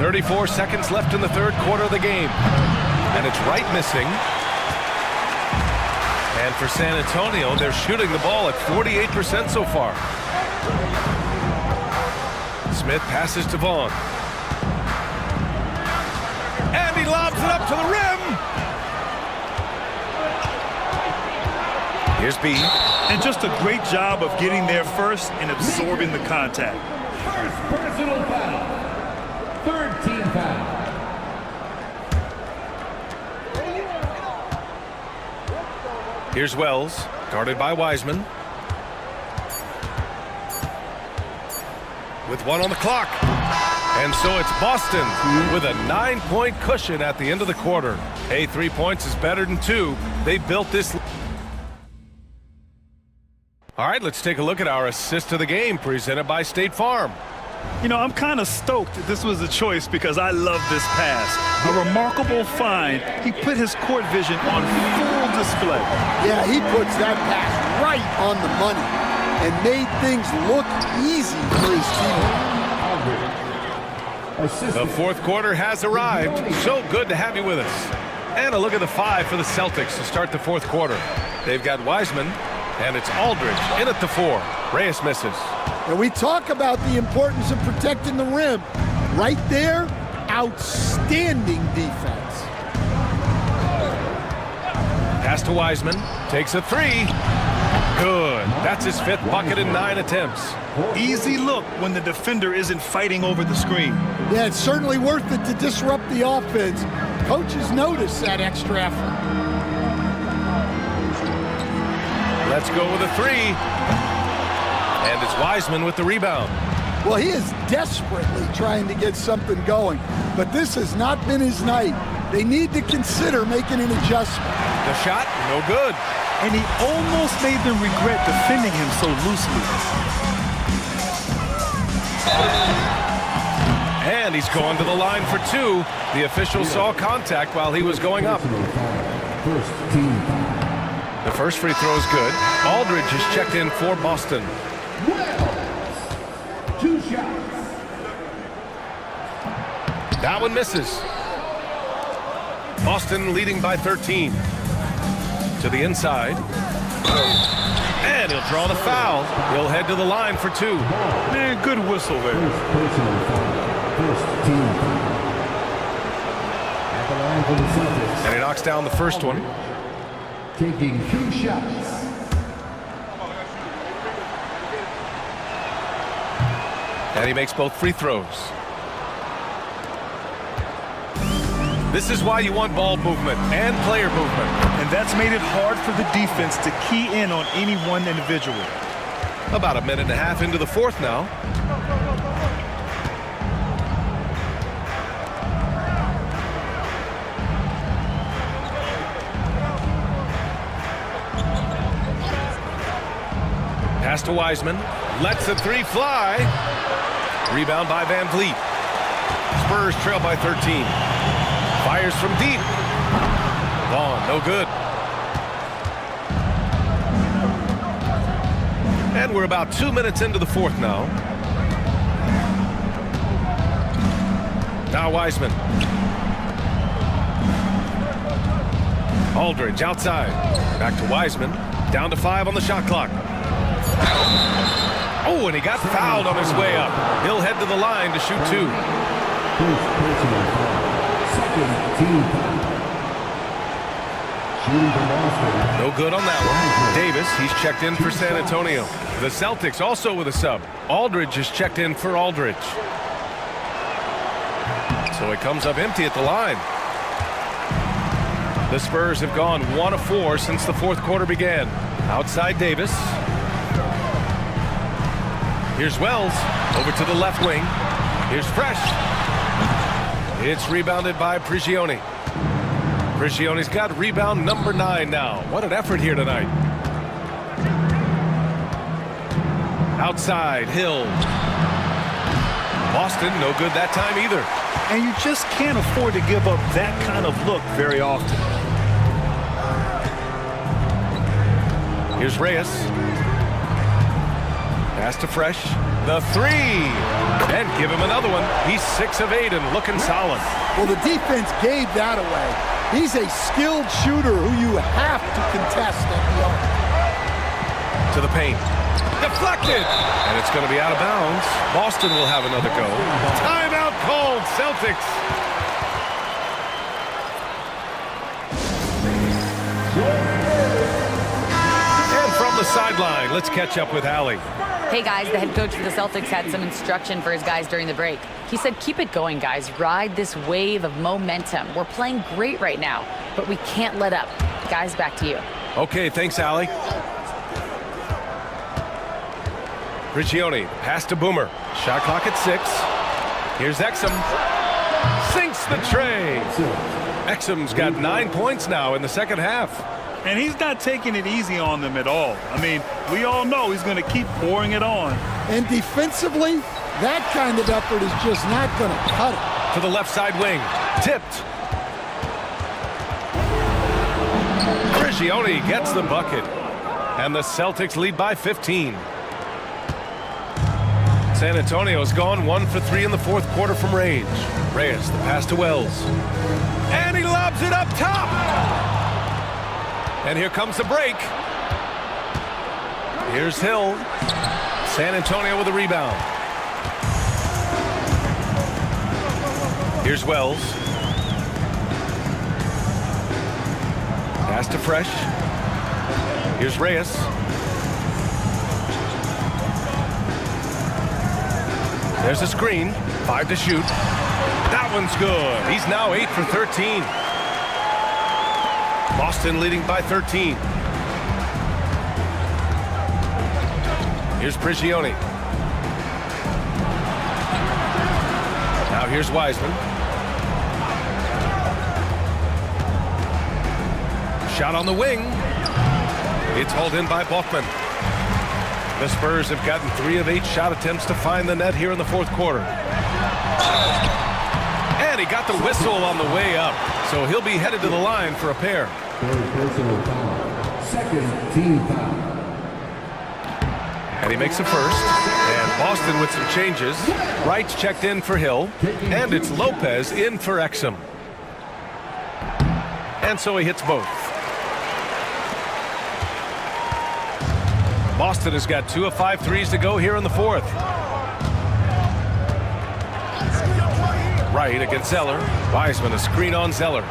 34 seconds left in the third quarter of the game. And it's right missing. And for San Antonio, they're shooting the ball at 48% so far. Smith passes to Vaughn. And he lobs it up to the rim. Here's B. And just a great job of getting there first and absorbing the contact. First personal foul. Third team foul. Here's Wells, guarded by Wiseman. With 1 on the clock. And so it's Boston with a 9-point cushion at the end of the quarter. Hey, 3 points is better than 2. They built this. All right, let's take a look at our assist of the game presented by State Farm. You know, I'm kind of stoked that this was a choice because I love this pass. A remarkable find. He put his court vision on full display. Yeah, he puts that pass right on the money and made things look easy for his team. The fourth quarter has arrived. So good to have you with us. And a look at the 5 for the Celtics to start the fourth quarter. They've got Wiseman, and it's Aldridge in at the 4. Reyes misses. And we talk about the importance of protecting the rim. Right there, outstanding defense. Pass to Wiseman. Takes a 3. Good. That's his 5th bucket in 9 attempts. Easy look when the defender isn't fighting over the screen. Yeah, it's certainly worth it to disrupt the offense. Coaches notice that extra effort. Let's go with a 3. And it's Wiseman with the rebound. Well, he is desperately trying to get something going, but this has not been his night. They need to consider making an adjustment. The shot, no good. And he almost made them regret defending him so loosely. And he's going to the line for 2. The official saw contact while he was going up. The first free throw is good. Aldridge is checked in for Boston. 2 shots. That one misses. Boston leading by 13. To the inside. And he'll draw the foul. He'll head to the line for 2. Man, good whistle there. First team foul. At the line for the Celtics. And he knocks down the first one. Taking 2 shots. And he makes both free throws. This is why you want ball movement and player movement. And that's made it hard for the defense to key in on any one individual. About a minute and a half into the fourth now. Pass to Wiseman. Lets the 3 fly. Rebound by Van Vliet. Spurs trail by 13. Fires from deep. Vaughn, no good. And we're about 2 minutes into the fourth now. Now Wiseman. Aldridge outside. Back to Wiseman. Down to 5 on the shot clock. Oh, and he got fouled on his way up. He'll head to the line to shoot 2. Second team foul. Shooting for Boston. No good on that one. Davis, he's checked in for San Antonio. The Celtics also with a sub. Aldridge is checked in for Aldridge. So it comes up empty at the line. The Spurs have gone 1 of 4 since the fourth quarter began. Outside Davis. Here's Wells. Over to the left wing. Here's Fresh. It's rebounded by Prigioni. Prigione's got rebound number 9 now. What an effort here tonight. Outside, Hill. Boston, no good that time either. And you just can't afford to give up that kind of look very often. Here's Reyes. Pass to Fresh. The three. And give him another one. He's 6 of 8 and looking solid. Well, the defense gave that away. He's a skilled shooter who you have to contest at the arc. To the paint. Deflected. And it's going to be out of bounds. Boston will have another go. Timeout called, Celtics. And from the sideline, let's catch up with Allie. Hey guys, the head coach for the Celtics had some instruction for his guys during the break. He said, keep it going, guys. Ride this wave of momentum. We're playing great right now, but we can't let up. Guys, back to you. Okay, thanks, Allie. Prigioni, pass to Boomer. Shot clock at 6. Here's Exum. Sinks the tray. Exum's got 9 points now in the second half. And he's not taking it easy on them at all. I mean, we all know he's going to keep pouring it on. And defensively, that kind of effort is just not going to cut it. To the left side wing. Tipped. Prigioni gets the bucket. And the Celtics lead by 15. San Antonio's gone 1 for 3 in the fourth quarter from range. Reyes, the pass to Wells. And he lobs it up top. And here comes the break. Here's Hill. San Antonio with a rebound. Here's Wells. Pass to Fresh. Here's Reyes. There's a screen. 5 to shoot. That one's good. He's now 8 for 13. Boston leading by 13. Here's Prigioni. Now here's Wiseman. Shot on the wing. It's hauled in by Bachman. The Spurs have gotten 3 of 8 shot attempts to find the net here in the fourth quarter. And he got the whistle on the way up, so he'll be headed to the line for a pair. Personal foul. Second team foul. And he makes a first. And Boston with some changes. Wright's checked in for Hill. And it's Lopez in for Exum. And so he hits both. Boston has got 2 of 5 threes to go here in the fourth. Wright against Zeller. Wiseman a screen on Zeller.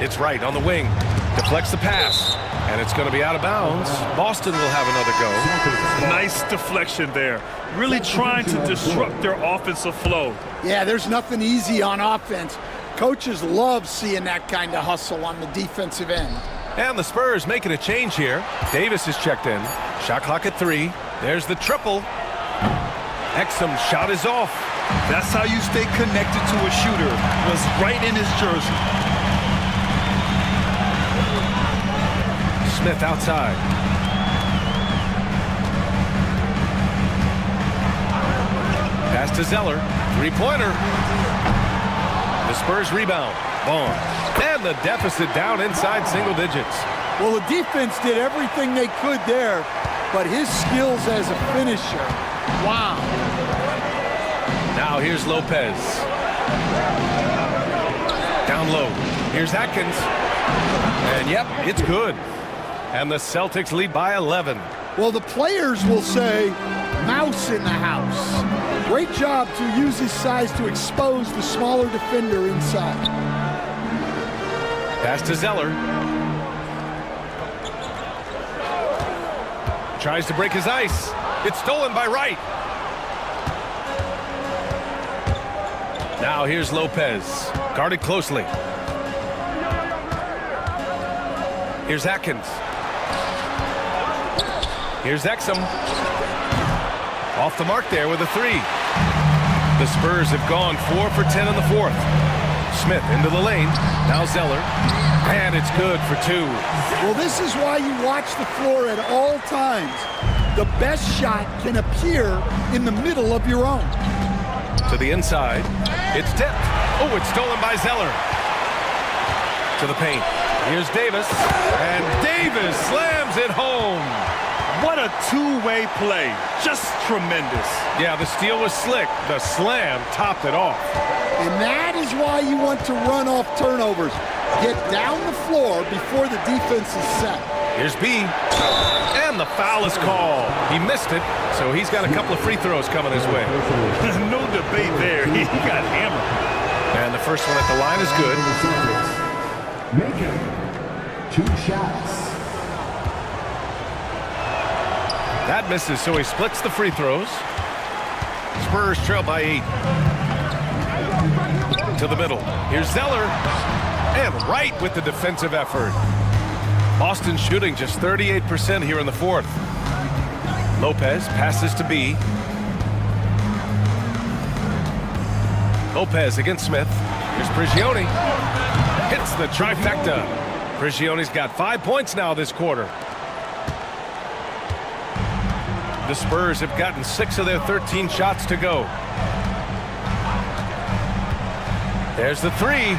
It's Wright on the wing. Deflects the pass. And it's going to be out of bounds. Boston will have another go. Nice deflection there. Really trying to disrupt their offensive flow. Yeah, there's nothing easy on offense. Coaches love seeing that kind of hustle on the defensive end. And the Spurs making a change here. Davis is checked in. Shot clock at 3. There's the triple. Exum's shot is off. That's how you stay connected to a shooter. Was right in his jersey. Smith outside. Pass to Zeller. Three-pointer. The Spurs rebound. Vaughn. And the deficit down inside single digits. Well, the defense did everything they could there, but his skills as a finisher, wow. Now here's Lopez. Down low. Here's Atkins. And yep, it's good. And the Celtics lead by 11. Well, the players will say, mouse in the house. Great job to use his size to expose the smaller defender inside. Pass to Zeller. Tries to break his ice. It's stolen by Wright. Now here's Lopez. Guarded closely. Here's Atkins. Here's Exum. Off the mark there with a 3. The Spurs have gone 4 for 10 in the fourth. Smith into the lane. Now Zeller. And it's good for 2. Well, this is why you watch the floor at all times. The best shot can appear in the middle of your own. To the inside. It's tipped. Oh, it's stolen by Zeller. To the paint. Here's Davis. And Davis slams it home. What a two-way play. Just tremendous. Yeah, the steal was slick. The slam topped it off. And that is why you want to run off turnovers. Get down the floor before the defense is set. Here's B. And the foul is called. He missed it, so he's got a couple of free throws coming his way. No debate there. He got hammered. And the first one at the line is good. Make it 2 shots. That misses, so he splits the free throws. Spurs trail by 8. To the middle. Here's Zeller. And right with the defensive effort. Boston shooting just 38% here in the fourth. Lopez passes to B. Lopez against Smith. Here's Prigioni. Hits the trifecta. Prigioni's got 5 points now this quarter. The Spurs have gotten 6 of their 13 shots to go. There's the 3.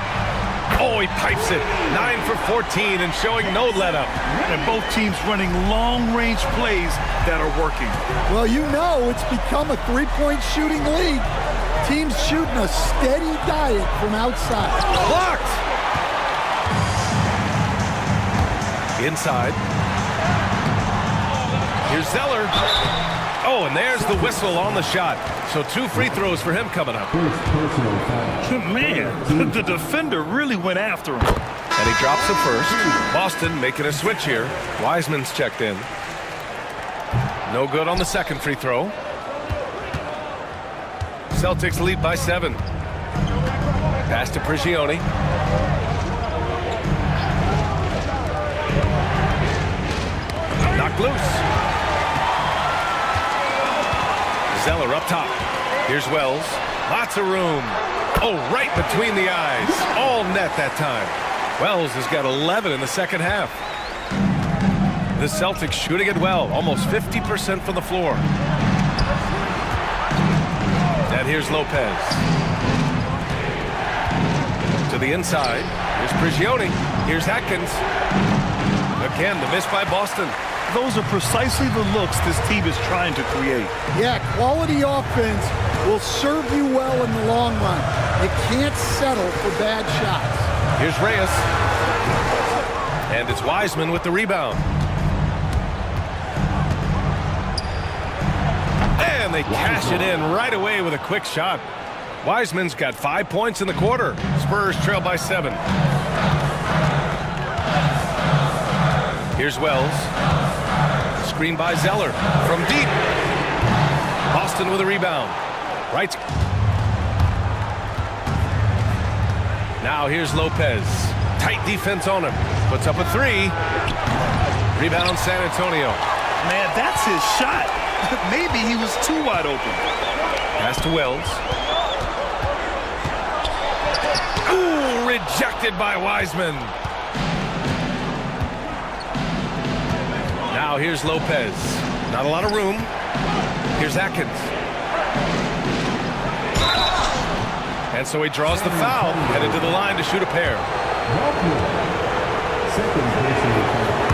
Oh, he pipes it. 9 for 14 and showing no let-up. And both teams running long-range plays that are working. Well, you know it's become a three-point shooting league. Teams shooting a steady diet from outside. Blocked! Inside. Here's Zeller. Oh, and there's the whistle on the shot. So 2 free throws for him coming up. Man, the defender really went after him. And he drops the first. Boston making a switch here. Wiseman's checked in. No good on the second free throw. Celtics lead by 7. Pass to Prigioni. Knocked loose. Zeller up top. Here's Wells. Lots of room. Oh, right between the eyes. All net that time. Wells has got 11 in the second half. The Celtics shooting it well. Almost 50% from the floor. And here's Lopez. To the inside. Here's Prigioni. Here's Atkins. Again, the miss by Boston. Those are precisely the looks this team is trying to create. Yeah, quality offense will serve you well in the long run. You can't settle for bad shots. Here's Reyes. And it's Wiseman with the rebound. And they cash it in right away with a quick shot. Wiseman's got 5 points in the quarter. Spurs trail by 7. Here's Wells. Screen by Zeller from deep. Boston with a rebound. Right. Now here's Lopez. Tight defense on him. Puts up a 3. Rebound San Antonio. Man, that's his shot. Maybe he was too wide open. Pass to Wells. Ooh, rejected by Wiseman. Now here's Lopez. Not a lot of room. Here's Atkins. And so he draws the foul. Headed to the line to shoot a pair.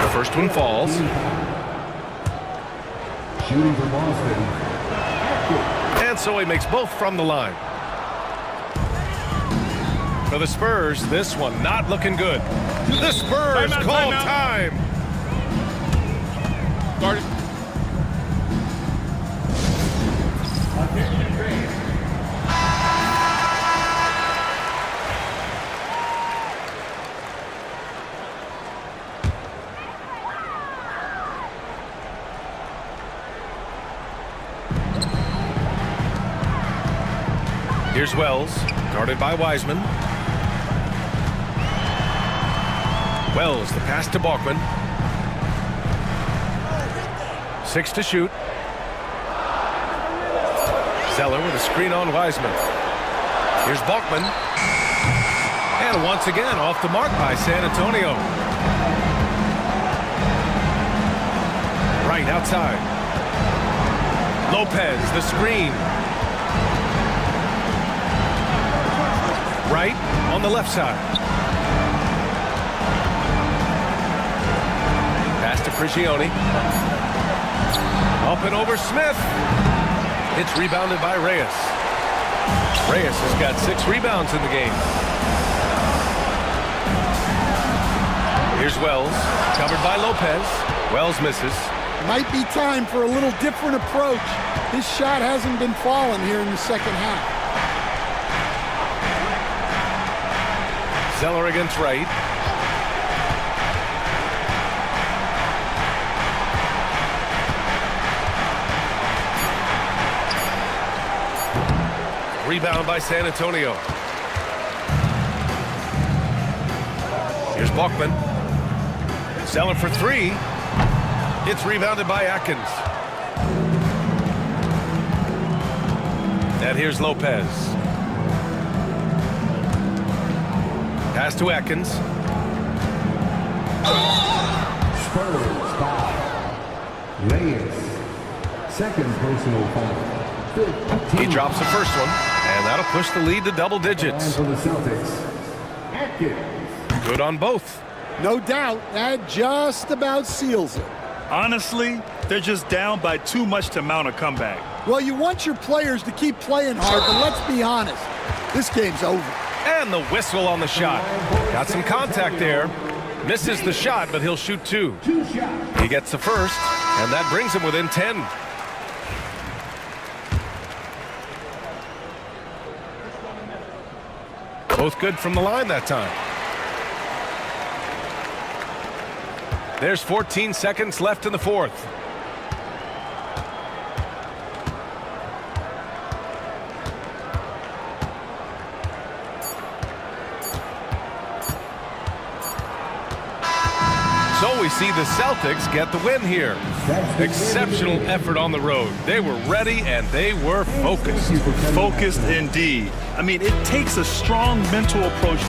The first one falls. Shooting for Boston. And so he makes both from the line. For the Spurs, this one not looking good. The Spurs call time. Guarded. Here's Wells, guarded by Wiseman. Wells, the pass to Balkman. 6 to shoot. Zeller with a screen on Wiseman. Here's Balkman. And once again, off the mark by San Antonio. Right outside. Lopez, the screen. Right on the left side. Pass to Prigioni. Up and over Smith. It's rebounded by Reyes. Reyes has got 6 rebounds in the game. Here's Wells, covered by Lopez. Wells misses. Might be time for a little different approach. His shot hasn't been falling here in the second half. Zeller against Wright. Rebound by San Antonio. Here's Bachman. Zeller for 3. It's rebounded by Atkins. And here's Lopez. Pass to Atkins. Spurs foul. Reyes. Second personal foul. He drops the first one, and that'll push the lead to double digits. For the Celtics. Atkins. Good on both. No doubt, that just about seals it. Honestly, they're just down by too much to mount a comeback. Well, you want your players to keep playing hard, but let's be honest, this game's over. And the whistle on the shot. Got some contact there. Misses the shot, but he'll shoot 2. He gets the first, and that brings him within 10. Both good from the line that time. There's 14 seconds left in the fourth. So we see the Celtics get the win here. Exceptional effort on the road. They were ready and they were focused. Focused indeed. I mean, it takes a strong mental approach.